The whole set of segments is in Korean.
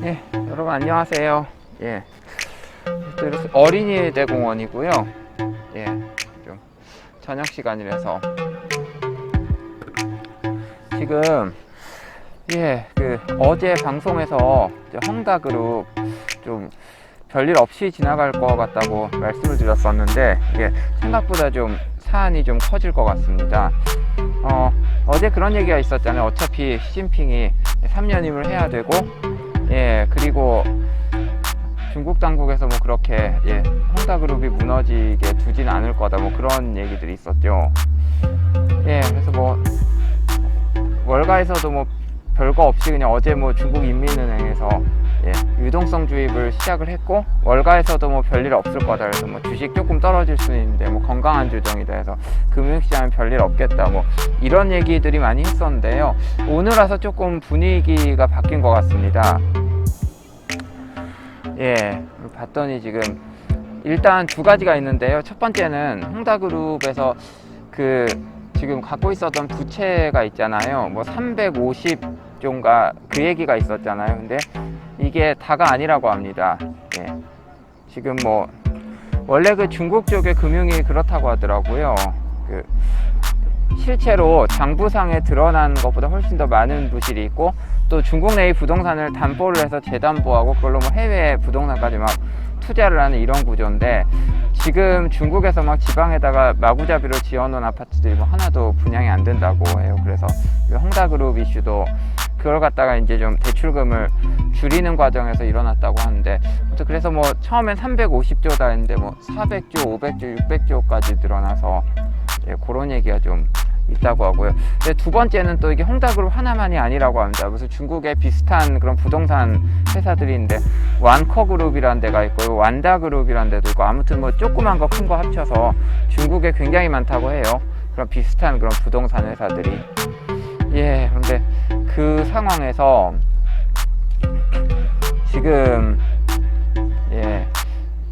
예, 여러분 안녕하세요. 예, 또 이렇게 어린이대 공원이고요. 예, 좀 저녁 시간이라서 지금 어제 방송에서 헝다그룹 좀 별일 없이 지나갈 것 같다고 말씀을 드렸었는데 이게 생각보다 좀 사안이 좀 커질 것 같습니다. 어제 그런 얘기가 있었잖아요. 어차피 시진핑이 3년임을 해야 되고, 그리고 중국 당국에서 뭐 그렇게 헝다그룹이 무너지게 두진 않을 거다, 뭐 그런 얘기들이 있었죠. 그래서 뭐 월가에서도 뭐 별거 없이 그냥 어제 뭐 중국인민은행에서 유동성 주입을 시작을 했고, 월가에서도 뭐 별일 없을 거다, 그래서 뭐 주식 조금 떨어질 수는 있는데 뭐 건강한 조정이다 해서 금융시장은 별일 없겠다, 뭐 이런 얘기들이 많이 했었는데요. 오늘 와서 조금 분위기가 바뀐 것 같습니다. 봤더니 지금 일단 두 가지가 있는데요. 첫 번째는 헝다그룹에서 지금 갖고 있었던 부채가 있잖아요. 뭐 350조인가 그 얘기가 있었잖아요. 근데 이게 다가 아니라고 합니다. 지금 뭐 원래 그 중국 쪽의 금융이 그렇다고 하더라고요. 실제로 장부상에 드러난 것보다 훨씬 더 많은 부실이 있고, 또 중국 내의 부동산을 담보를 해서 재담보하고 그걸로 뭐 해외 부동산까지 막 투자를 하는 이런 구조인데, 지금 중국에서 막 지방에다가 마구잡이로 지어놓은 아파트들이 뭐 하나도 분양이 안 된다고 해요. 그래서 헝다그룹 이슈도 그걸 갖다가 이제 좀 대출금을 줄이는 과정에서 일어났다고 하는데, 그래서 뭐 처음엔 350조다 했는데 뭐 400조, 500조, 600조까지 늘어나서 그런 얘기가 좀 있다고 하고요. 근데 두 번째는 또 이게 헝다그룹 하나만이 아니라고 합니다. 무슨 중국에 비슷한 그런 부동산 회사들이 있는데 완커그룹이라는 데가 있고 완다그룹이라는 데도 있고, 아무튼 뭐 조그만 거 큰 거 합쳐서 중국에 굉장히 많다고 해요. 그런 비슷한 그런 부동산 회사들이. 그런데 그 상황에서 지금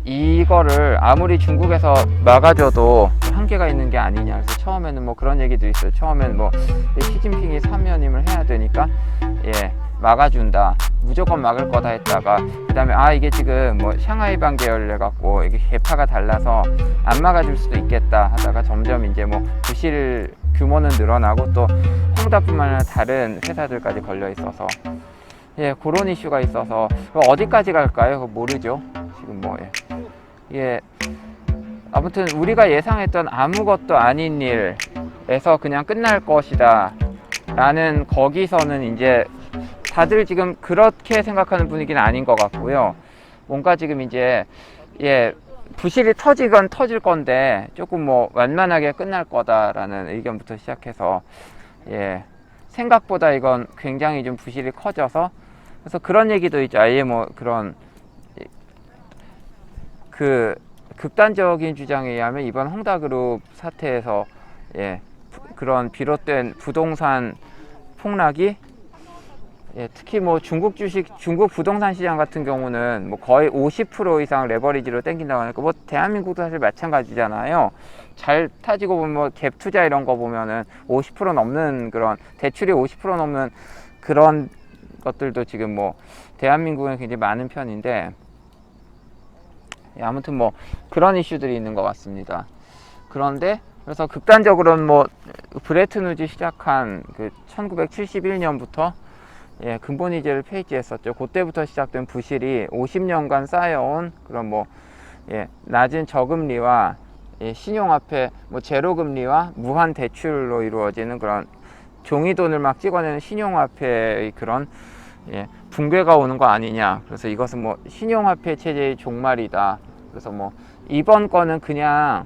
이거를 아무리 중국에서 막아줘도 한계가 있는 게 아니냐. 그래서 처음에는 뭐 그런 얘기도 있어요. 처음엔 뭐 시진핑이 3년임을 해야 되니까 막아준다, 무조건 막을 거다 했다가, 그 다음에 이게 지금 뭐 샹하이방 계열해 갖고 이게 계파가 달라서 안 막아줄 수도 있겠다 하다가 점점 이제 뭐 부실 규모는 늘어나고, 또 헝다뿐만 아니라 다른 회사들까지 걸려 있어서 그런 이슈가 있어서 어디까지 갈까요? 그거 모르죠. 지금 뭐 아무튼 우리가 예상했던 아무것도 아닌 일에서 그냥 끝날 것이다 라는, 거기서는 이제 다들 지금 그렇게 생각하는 분위기는 아닌 것 같고요. 뭔가 지금 이제 부실이 터지건 터질 건데 조금 뭐 완만하게 끝날 거다라는 의견부터 시작해서 생각보다 이건 굉장히 좀 부실이 커져서, 그래서 그런 얘기도 있죠. 아예 뭐 그런 극단적인 주장에 의하면 이번 헝다그룹 사태에서 그런 비롯된 부동산 폭락이 특히 뭐 중국 부동산 시장 같은 경우는 뭐 거의 50% 이상 레버리지로 땡긴다고 하니까, 뭐 대한민국도 사실 마찬가지잖아요. 잘 타지고 보면 뭐 갭 투자 이런 거 보면은 50% 넘는 그런 대출이 50% 넘는 그런 것들도 지금 뭐 대한민국에 굉장히 많은 편인데, 아무튼 뭐 그런 이슈들이 있는 것 같습니다. 그런데 그래서 극단적으로는 뭐 브레튼 우즈 시작한 1971년부터 근본이자를 폐지했었죠. 그때부터 시작된 부실이 50년간 쌓여온 그런 뭐 낮은 저금리와 신용화폐 뭐 제로금리와 무한 대출로 이루어지는 그런 종이돈을 막 찍어내는 신용화폐의 그런 붕괴가 오는 거 아니냐. 그래서 이것은 뭐 신용화폐 체제의 종말이다. 그래서 뭐 이번 거는 그냥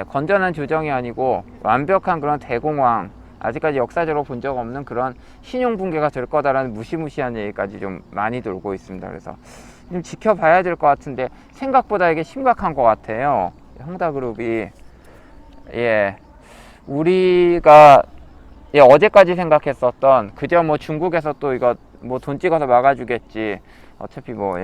건전한 조정이 아니고 완벽한 그런 대공황, 아직까지 역사적으로 본 적 없는 그런 신용 붕괴가 될 거다라는 무시무시한 얘기까지 좀 많이 돌고 있습니다. 그래서 좀 지켜봐야 될 것 같은데, 생각보다 이게 심각한 것 같아요. 헝다그룹이 우리가 어제까지 생각했었던 그저 뭐 중국에서 또 이거 뭐 돈 찍어서 막아주겠지, 어차피 뭐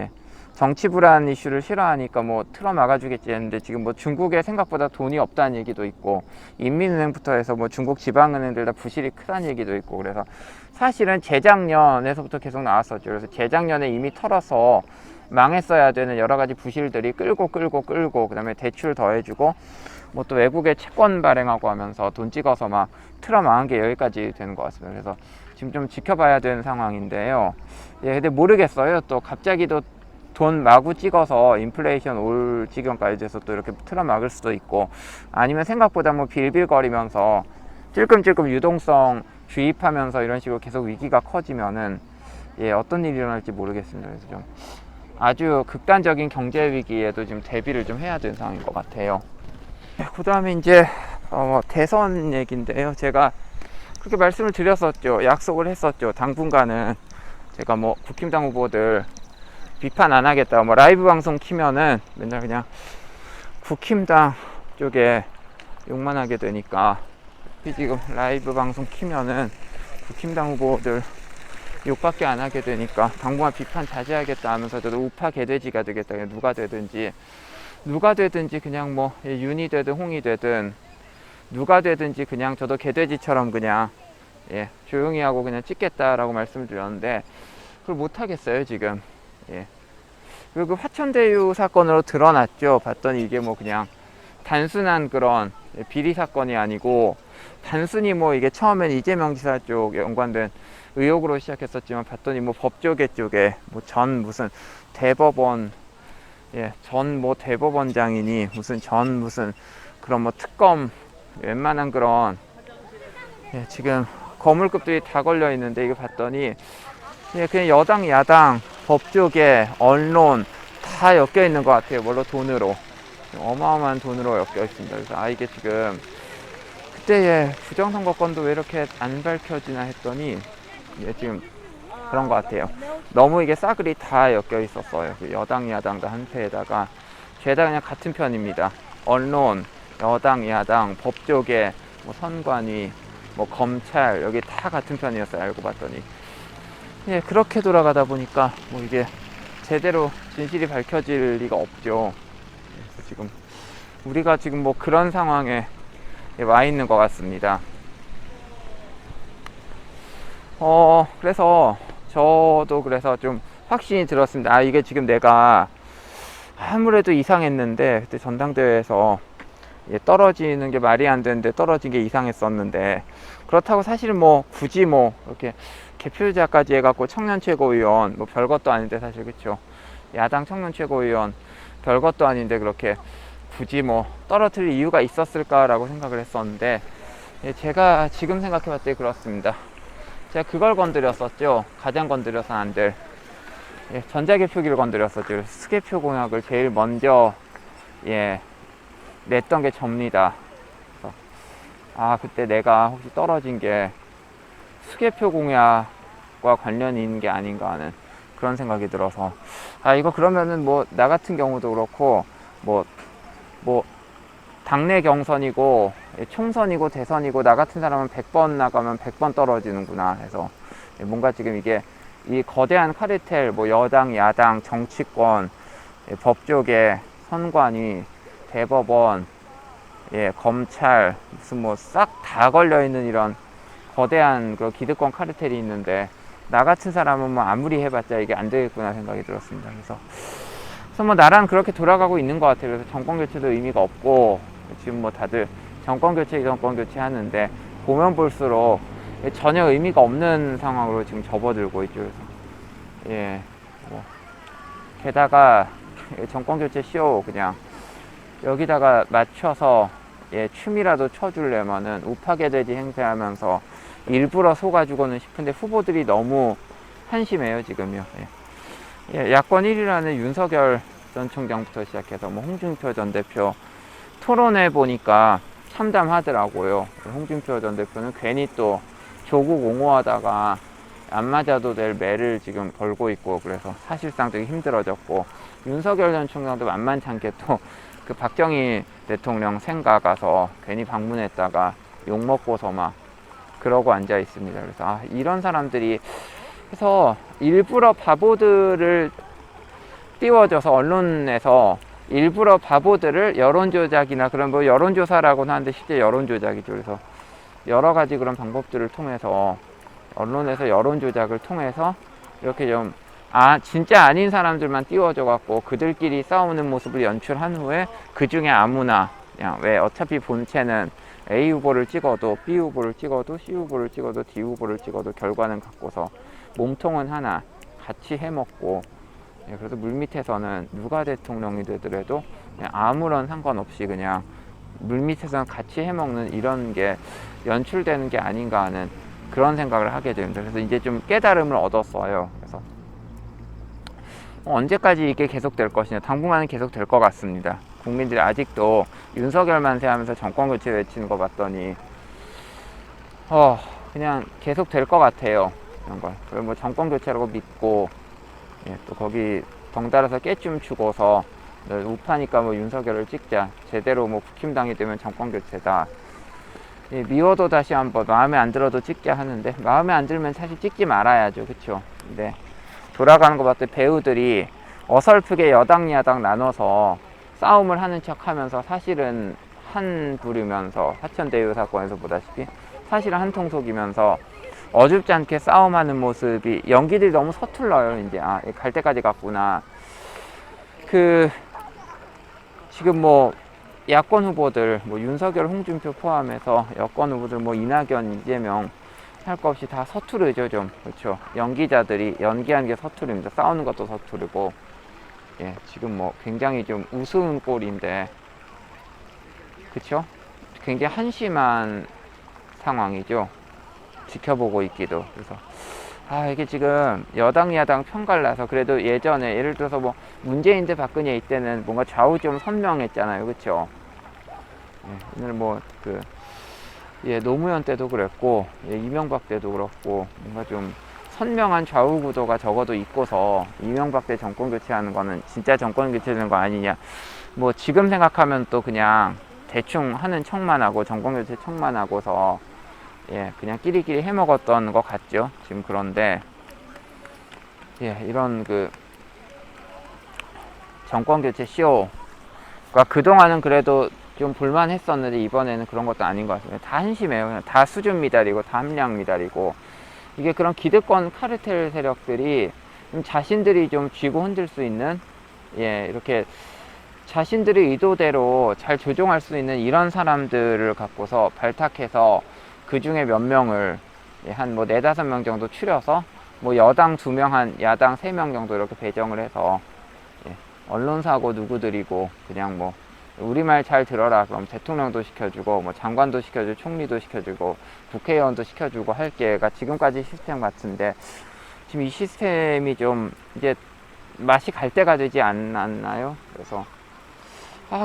정치 불안 이슈를 싫어하니까 뭐 틀어 막아주겠지 했는데 지금 뭐 중국에 생각보다 돈이 없다는 얘기도 있고 인민은행부터 해서 뭐 중국 지방은행들 다 부실이 크다는 얘기도 있고 그래서 사실은 재작년에서부터 계속 나왔었죠. 그래서 재작년에 이미 털어서 망했어야 되는 여러 가지 부실들이 끌고 그 다음에 대출 더해주고 뭐 또 외국에 채권 발행하고 하면서 돈 찍어서 막 틀어 망한 게 여기까지 되는 것 같습니다. 그래서 지금 좀 지켜봐야 되는 상황인데요. 예, 근데 모르겠어요. 또 갑자기 돈 마구 찍어서 인플레이션 올 지경까지 돼서 또 이렇게 틀어 막을 수도 있고 아니면 생각보다 뭐 빌빌거리면서 찔끔찔끔 유동성 주입하면서 이런 식으로 계속 위기가 커지면은 예, 어떤 일이 일어날지 모르겠습니다. 그래서 좀 아주 극단적인 경제 위기에도 지금 대비를 좀 해야 되는 상황인 것 같아요. 그 다음에 이제 대선 얘기인데요. 제가 그렇게 말씀을 드렸었죠. 약속을 했었죠. 당분간은 제가 뭐 국힘당 후보들 비판 안 하겠다. 뭐 라이브 방송 키면은 맨날 그냥 국힘당 쪽에 욕만 하게 되니까 지금 라이브 방송 키면은 국힘당 후보들 욕밖에 안 하게 되니까 당분간 비판 자제하겠다 하면서 저도 우파 개돼지가 되겠다. 누가 되든지 그냥 뭐 윤이 되든 홍이 되든 누가 되든지 그냥 저도 개돼지처럼 그냥 예, 조용히 하고 그냥 찍겠다라고 말씀을 드렸는데 그걸 못 하겠어요 지금. 예. 그리고 그 화천대유 사건으로 드러났죠. 봤더니 이게 뭐 그냥 단순한 그런 비리 사건이 아니고 단순히 뭐 이게 처음엔 이재명 지사 쪽에 연관된 의혹으로 시작했었지만 봤더니 뭐 법조계 쪽에 뭐 전 무슨 대법원 전 뭐 대법원장이니 무슨 그런 뭐 특검 웬만한 그런 지금 거물급들이 다 걸려 있는데 이거 봤더니 그냥 여당 야당 법조계 언론 다 엮여 있는 것 같아요. 물론 돈으로 어마어마한 돈으로 엮여 있습니다. 그래서 이게 지금 그때의 부정선거권도 왜 이렇게 안 밝혀지나 했더니 지금 그런 것 같아요. 너무 이게 싸그리 다 엮여 있었어요. 여당 야당 다 한패에다가 죄다 그냥 같은 편입니다. 언론, 여당 야당, 법조계, 뭐 선관위, 뭐 검찰 여기 다 같은 편이었어요. 알고 봤더니 그렇게 돌아가다 보니까 뭐 이게 제대로 진실이 밝혀질 리가 없죠. 그래서 지금 우리가 지금 뭐 그런 상황에 와 있는 것 같습니다. 그래서 저도 그래서 좀 확신이 들었습니다. 이게 지금 내가 아무래도 이상했는데 그때 전당대회에서 떨어지는 게 말이 안 되는데 떨어진 게 이상했었는데 그렇다고 사실은 뭐 굳이 뭐 이렇게 개표자까지 해갖고 청년 최고위원 뭐 별것도 아닌데 사실 그쵸. 야당 청년 최고위원 별것도 아닌데 그렇게 굳이 뭐 떨어뜨릴 이유가 있었을까라고 생각을 했었는데 제가 지금 생각해봤을 때 그렇습니다. 제가 그걸 건드렸었죠. 가장 건드려서는 안 될 전자개표기를 건드렸었죠. 수개표 공약을 제일 먼저 냈던 게 접니다. 그래서 그때 내가 혹시 떨어진 게 수개표 공약과 관련이 있는 게 아닌가 하는 그런 생각이 들어서 이거 그러면은 뭐 나 같은 경우도 그렇고 뭐 당내 경선이고 총선이고 대선이고 나 같은 사람은 100번 나가면 100번 떨어지는구나 해서 뭔가 지금 이게 이 거대한 카르텔 뭐 여당 야당 정치권 법조계 선관위 대법원 검찰 무슨 뭐 싹 다 걸려있는 이런 거대한 그 기득권 카르텔이 있는데 나 같은 사람은 뭐 아무리 해봤자 이게 안 되겠구나 생각이 들었습니다. 그래서 뭐 나랑 그렇게 돌아가고 있는 것 같아요. 그래서 정권 교체도 의미가 없고 지금 뭐 다들 정권 교체 하는데 보면 볼수록 전혀 의미가 없는 상황으로 지금 접어들고 있죠. 그래서 뭐 게다가 정권 교체 쇼 그냥 여기다가 맞춰서 춤이라도 춰주려면은 우파게 되지 행세하면서 일부러 속아주고는 싶은데 후보들이 너무 한심해요 지금요. 야권 1위라는 윤석열 전 총장부터 시작해서 뭐 홍준표 전 대표 토론해 보니까 참담하더라고요. 홍준표 전 대표는 괜히 또 조국 옹호하다가 안 맞아도 될 매를 지금 걸고 있고 그래서 사실상 되게 힘들어졌고 윤석열 전 총장도 만만찮게 또 그 박정희 대통령 생가 가서 괜히 방문했다가 욕먹고서 막 그러고 앉아 있습니다. 그래서 이런 사람들이 그래서 일부러 바보들을 띄워줘서 언론에서 일부러 바보들을 여론조작이나 그런 뭐 여론조사라고는 하는데 실제 여론조작이죠. 그래서 여러 가지 그런 방법들을 통해서 언론에서 여론조작을 통해서 이렇게 좀 진짜 아닌 사람들만 띄워줘 갖고 그들끼리 싸우는 모습을 연출한 후에 그 중에 아무나 그냥 왜 어차피 본체는 A 후보를 찍어도 B 후보를 찍어도 C 후보를 찍어도 D 후보를 찍어도 결과는 같고서 몸통은 하나 같이 해먹고 그래서 물밑에서는 누가 대통령이 되더라도 그냥 아무런 상관없이 그냥 물밑에서는 같이 해먹는 이런 게 연출되는 게 아닌가 하는 그런 생각을 하게 됩니다. 그래서 이제 좀 깨달음을 얻었어요. 그래서 언제까지 이게 계속될 것이냐, 당분간은 계속될 것 같습니다. 국민들이 아직도 윤석열 만세하면서 정권 교체 외치는 거 봤더니 그냥 계속될 것 같아요. 이런 걸. 그리고 뭐 정권 교체라고 믿고 또 거기 덩달아서 깨춤 추고서 우파니까 뭐 윤석열을 찍자, 제대로 뭐 국힘당이 되면 정권 교체다. 미워도 다시 한번 마음에 안 들어도 찍자 하는데 마음에 안 들면 사실 찍지 말아야죠. 그쵸? 근데 돌아가는 거 봤더니 배우들이 어설프게 여당 야당 나눠서 싸움을 하는 척 하면서 사실은 한 부류면서 화천대유 사건에서 보다시피 사실은 한 통속이면서 어줍지 않게 싸움하는 모습이 연기들이 너무 서툴러요. 이제 갈 때까지 갔구나. 지금 뭐 야권 후보들 뭐 윤석열, 홍준표 포함해서 여권 후보들 뭐 이낙연, 이재명 할 거 없이 다 서투르죠. 좀 그렇죠. 연기자들이 연기하는 게 서투릅니다. 싸우는 것도 서투르고 지금 뭐 굉장히 좀 우스운 꼴인데 그렇죠. 굉장히 한심한 상황이죠. 지켜보고 있기도. 그래서 이게 지금 여당 야당 편갈라서 그래도 예전에 예를 들어서 뭐 문재인 대 박근혜 이때는 뭔가 좌우 좀 선명했잖아요. 그렇죠. 오늘 뭐 노무현 때도 그랬고 이명박 때도 그렇고 뭔가 좀 선명한 좌우 구도가 적어도 있고서 이명박 때 정권 교체하는 거는 진짜 정권 교체되는 거 아니냐. 뭐 지금 생각하면 또 그냥 대충 하는 척만 하고 정권 교체 척만 하고서 그냥 끼리끼리 해먹었던 것 같죠. 지금 그런데 이런 정권 교체 쇼가 그동안은 그래도 좀 볼만했었는데 이번에는 그런 것도 아닌 것 같습니다. 다 한심해요. 그냥 다 수준 미달이고 다 함량 미달이고 이게 그런 기득권 카르텔 세력들이 좀 자신들이 좀 쥐고 흔들 수 있는 이렇게 자신들의 의도대로 잘 조종할 수 있는 이런 사람들을 갖고서 발탁해서 그 중에 몇 명을 한 뭐 4-5명 정도 추려서 뭐 여당 2명 한 야당 3명 정도 이렇게 배정을 해서 언론사고 누구들이고 그냥 뭐 우리말 잘 들어라 그럼 대통령도 시켜주고 뭐 장관도 시켜주고 총리도 시켜주고 국회의원도 시켜주고 할 게가 지금까지 시스템 같은데 지금 이 시스템이 좀 이제 맛이 갈 때가 되지 않았나요? 그래서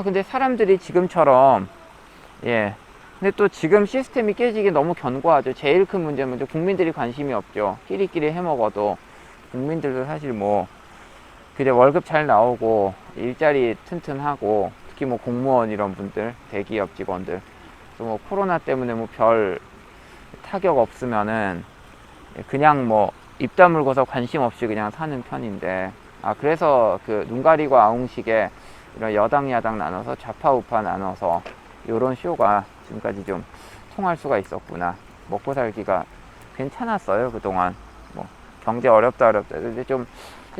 근데 사람들이 지금처럼 근데 또 지금 시스템이 깨지기 너무 견고하죠. 제일 큰 문제는 국민들이 관심이 없죠. 끼리끼리 해먹어도 국민들도 사실 뭐 그냥 월급 잘 나오고 일자리 튼튼하고 특히 뭐 공무원 이런 분들, 대기업 직원들 또 뭐 코로나 때문에 뭐 별 타격 없으면은 그냥 뭐 입 다물고서 관심 없이 그냥 사는 편인데 그래서 눈 가리고 아웅식의 이런 여당 야당 나눠서 좌파 우파 나눠서 요런 쇼가 지금까지 좀 통할 수가 있었구나. 먹고 살기가 괜찮았어요 그동안. 뭐 경제 어렵다 근데 좀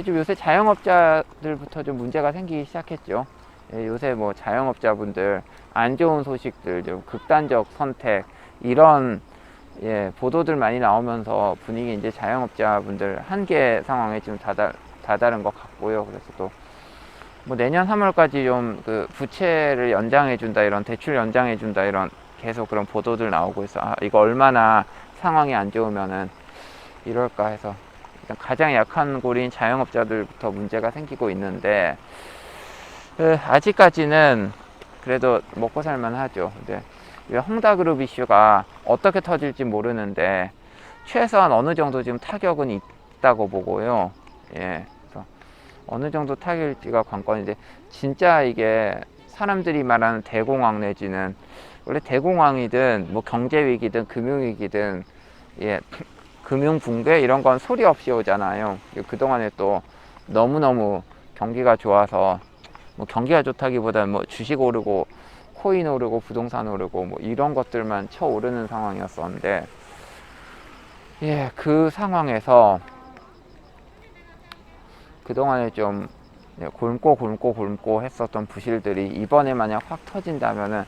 요새 자영업자들부터 좀 문제가 생기기 시작했죠. 요새 뭐 자영업자분들 안 좋은 소식들, 좀 극단적 선택 이런 보도들 많이 나오면서 분위기 이제 자영업자분들 한계 상황에 지금 다다른 것 같고요. 그래서 또 뭐 내년 3월까지 좀 부채를 연장해 준다 이런 대출 연장해 준다 이런 계속 그런 보도들 나오고 있어. 이거 얼마나 상황이 안 좋으면은 이럴까 해서 일단 가장 약한 고리인 자영업자들부터 문제가 생기고 있는데 아직까지는 그래도 먹고 살만 하죠. 근데 헝다그룹 이슈가 어떻게 터질지 모르는데 최소한 어느 정도 지금 타격은 있다고 보고요. 그래서 어느 정도 타격일지가 관건인데 진짜 이게 사람들이 말하는 대공황 내지는 원래 대공황이든 뭐 경제위기든 금융위기든 금융붕괴 이런 건 소리 없이 오잖아요. 그동안에 또 너무너무 경기가 좋아서 뭐 경기가 좋다기보다는 뭐 주식 오르고 코인 오르고 부동산 오르고 뭐 이런 것들만 쳐오르는 상황이었었는데, 예, 그 상황에서 그동안에 좀 곪고 했었던 부실들이 이번에 만약 확 터진다면은,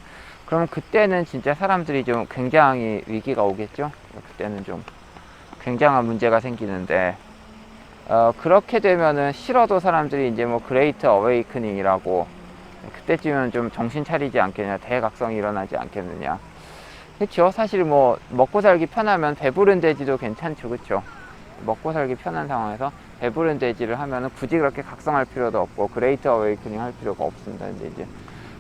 그럼 그때는 진짜 사람들이 좀 굉장히 위기가 오겠죠. 그때는 좀 굉장한 문제가 생기는데, 그렇게 되면은 싫어도 사람들이 이제 뭐 그레이트 어웨이크닝이라고, 그때쯤은 좀 정신 차리지 않겠냐, 대각성이 일어나지 않겠느냐. 그렇죠. 사실 뭐 먹고 살기 편하면 배부른 돼지도 괜찮죠. 그렇죠. 먹고 살기 편한 상황에서 배부른 돼지를 하면은 굳이 그렇게 각성할 필요도 없고 그레이트 어웨이크닝 할 필요가 없습니다. 근데 이제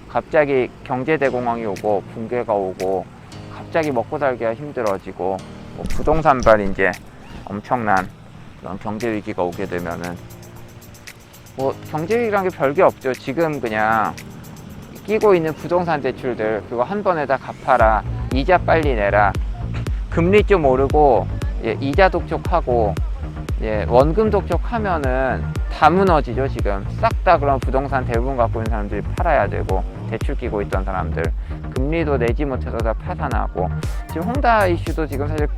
갑자기 경제 대공황이 오고 붕괴가 오고 갑자기 먹고 살기가 힘들어지고 뭐 부동산발 이제 엄청난 그런 경제 위기가 오게 되면은, 뭐 경제 위기란 게 별게 없죠. 지금 그냥 끼고 있는 부동산 대출들 그거 한 번에 다 갚아라, 이자 빨리 내라, 금리 좀 오르고 이자 독촉하고 원금 독촉하면은 다 무너지죠. 지금 싹 다. 그런 부동산 대부분 갖고 있는 사람들이 팔아야 되고, 대출 끼고 있던 사람들 금리도 내지 못해서 다 파산하고, 지금 홍다 이슈도 지금 사실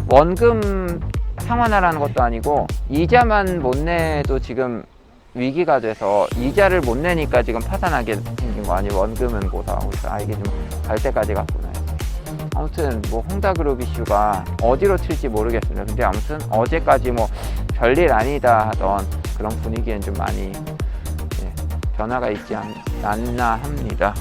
원금 상환하라는 것도 아니고 이자만 못 내도 지금 위기가 돼서, 이자를 못 내니까 지금 파산하게 생긴 거 아니에요. 원금은 고사하고 있어. 이게 좀 갈 때까지 갔구나. 아무튼 뭐 홍다그룹 이슈가 어디로 튈지 모르겠습니다. 근데 아무튼 어제까지 뭐 별일 아니다 하던 그런 분위기엔 좀 많이 변화가 있지 않나 합니다.